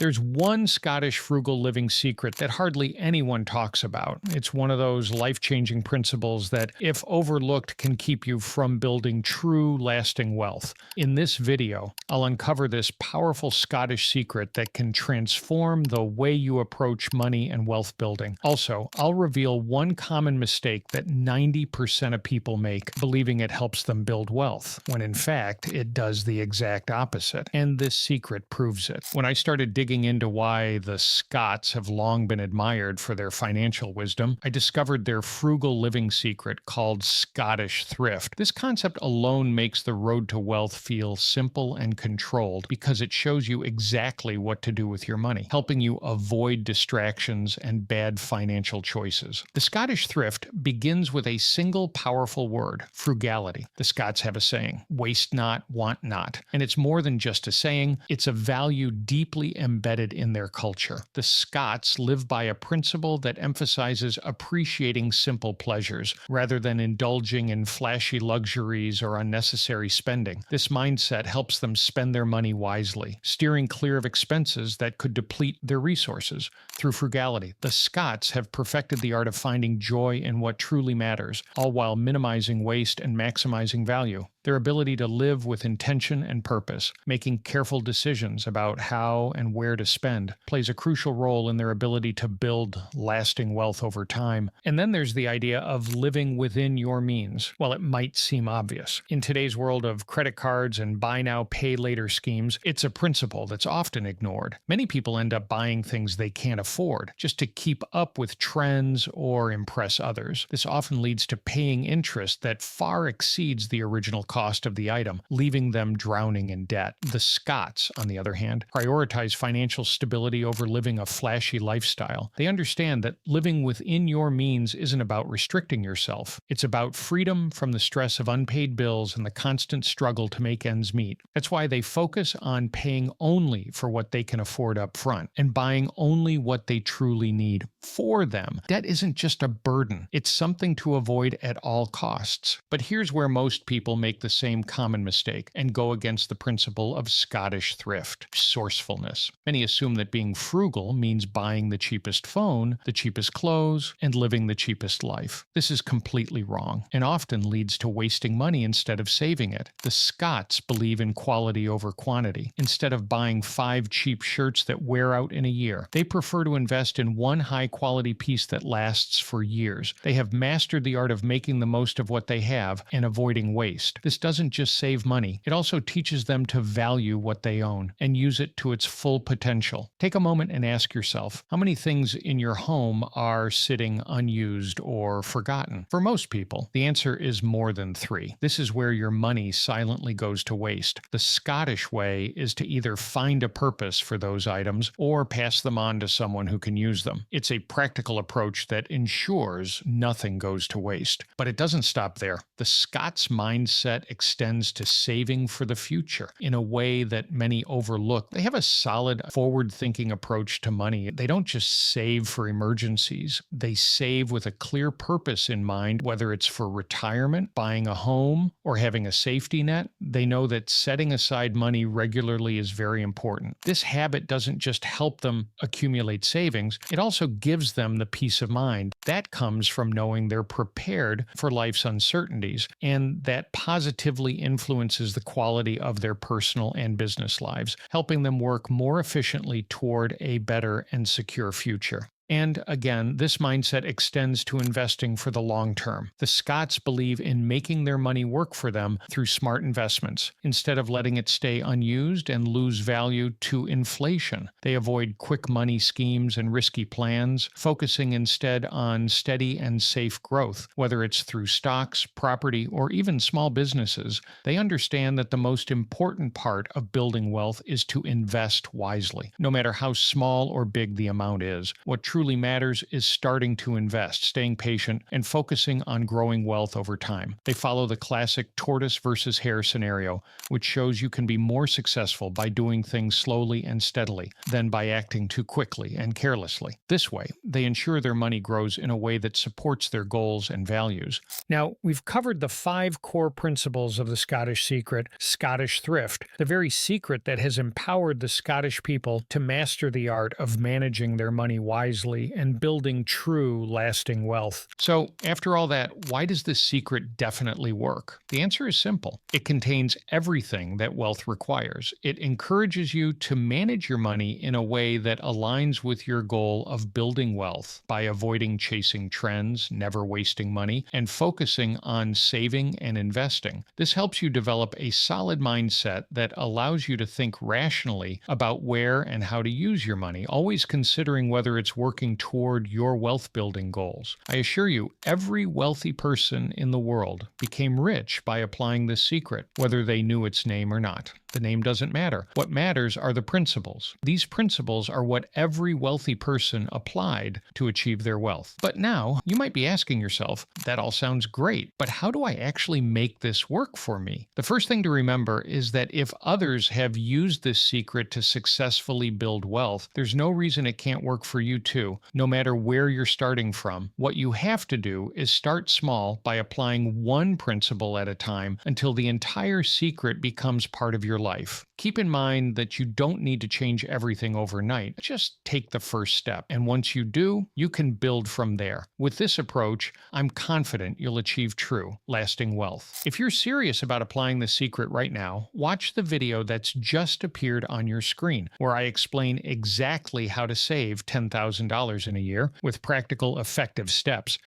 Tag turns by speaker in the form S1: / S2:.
S1: There's one Scottish frugal living secret that hardly anyone talks about. It's one of those life-changing principles that, if overlooked, can keep you from building true, lasting wealth. In this video, I'll uncover this powerful Scottish secret that can transform the way you approach money and wealth building. Also, I'll reveal one common mistake that 90% of people make, believing it helps them build wealth, when in fact, it does the exact opposite. And this secret proves it. When I started digging into why the Scots have long been admired for their financial wisdom, I discovered their frugal living secret called Scottish Thrift. This concept alone makes the road to wealth feel simple and controlled because it shows you exactly what to do with your money, helping you avoid distractions and bad financial choices. The Scottish Thrift begins with a single powerful word: frugality. The Scots have a saying, "Waste not, want not." And it's more than just a saying, it's a value deeply embedded in their culture. The Scots live by a principle that emphasizes appreciating simple pleasures rather than indulging in flashy luxuries or unnecessary spending. This mindset helps them spend their money wisely, steering clear of expenses that could deplete their resources. Through frugality, the Scots have perfected the art of finding joy in what truly matters, all while minimizing waste and maximizing value. Their ability to live with intention and purpose, making careful decisions about how and where to spend, plays a crucial role in their ability to build lasting wealth over time. And then there's the idea of living within your means. While it might seem obvious, in today's world of credit cards and buy now, pay later schemes, it's a principle that's often ignored. Many people end up buying things they can't afford just to keep up with trends or impress others. This often leads to paying interest that far exceeds the original cost of the item, leaving them drowning in debt. The Scots, on the other hand, prioritize financial stability over living a flashy lifestyle. They understand that living within your means isn't about restricting yourself. It's about freedom from the stress of unpaid bills and the constant struggle to make ends meet. That's why they focus on paying only for what they can afford up front and buying only what they truly need for them. Debt isn't just a burden. It's something to avoid at all costs. But here's where most people make the same common mistake and go against the principle of Scottish thrift: sourcefulness. Many assume that being frugal means buying the cheapest phone, the cheapest clothes, and living the cheapest life. This is completely wrong and often leads to wasting money instead of saving it. The Scots believe in quality over quantity. Instead of buying 5 cheap shirts that wear out in a year, they prefer to invest in one high-quality piece that lasts for years. They have mastered the art of making the most of what they have and avoiding waste. This doesn't just save money, it also teaches them to value what they own and use it to its full potential. Take a moment and ask yourself, how many things in your home are sitting unused or forgotten? For most people, the answer is more than 3. This is where your money silently goes to waste. The Scottish way is to either find a purpose for those items or pass them on to someone who can use them. It's a practical approach that ensures nothing goes to waste. But it doesn't stop there. The Scots mindset extends to saving for the future in a way that many overlook. They have a solid, forward-thinking approach to money. They don't just save for emergencies. They save with a clear purpose in mind, whether it's for retirement, buying a home, or having a safety net. They know that setting aside money regularly is very important. This habit doesn't just help them accumulate savings, it also gives them the peace of mind. That comes from knowing they're prepared for life's uncertainties, and that positively influences the quality of their personal and business lives, helping them work more efficiently toward a better and secure future. And again, this mindset extends to investing for the long term. The Scots believe in making their money work for them through smart investments. Instead of letting it stay unused and lose value to inflation, they avoid quick money schemes and risky plans, focusing instead on steady and safe growth. Whether it's through stocks, property, or even small businesses, they understand that the most important part of building wealth is to invest wisely, no matter how small or big the amount is. What truly matters is starting to invest, staying patient, and focusing on growing wealth over time. They follow the classic tortoise versus hare scenario, which shows you can be more successful by doing things slowly and steadily than by acting too quickly and carelessly. This way, they ensure their money grows in a way that supports their goals and values. Now, we've covered the 5 core principles of the Scottish secret, Scottish Thrift, the very secret that has empowered the Scottish people to master the art of managing their money wisely and building true, lasting wealth. So, after all that, why does this secret definitely work? The answer is simple. It contains everything that wealth requires. It encourages you to manage your money in a way that aligns with your goal of building wealth by avoiding chasing trends, never wasting money, and focusing on saving and investing. This helps you develop a solid mindset that allows you to think rationally about where and how to use your money, always considering whether it's working toward your wealth building goals. I assure you, every wealthy person in the world became rich by applying this secret, whether they knew its name or not. The name doesn't matter. What matters are the principles. These principles are what every wealthy person applied to achieve their wealth. But now, you might be asking yourself, that all sounds great, but how do I actually make this work for me? The first thing to remember is that if others have used this secret to successfully build wealth, there's no reason it can't work for you too, no matter where you're starting from. What you have to do is start small by applying one principle at a time until the entire secret becomes part of your life. Keep in mind that you don't need to change everything overnight. Just take the first step. And once you do, you can build from there. With this approach, I'm confident you'll achieve true, lasting wealth. If you're serious about applying the secret right now, watch the video that's just appeared on your screen, where I explain exactly how to save $10,000 in a year with practical, effective steps.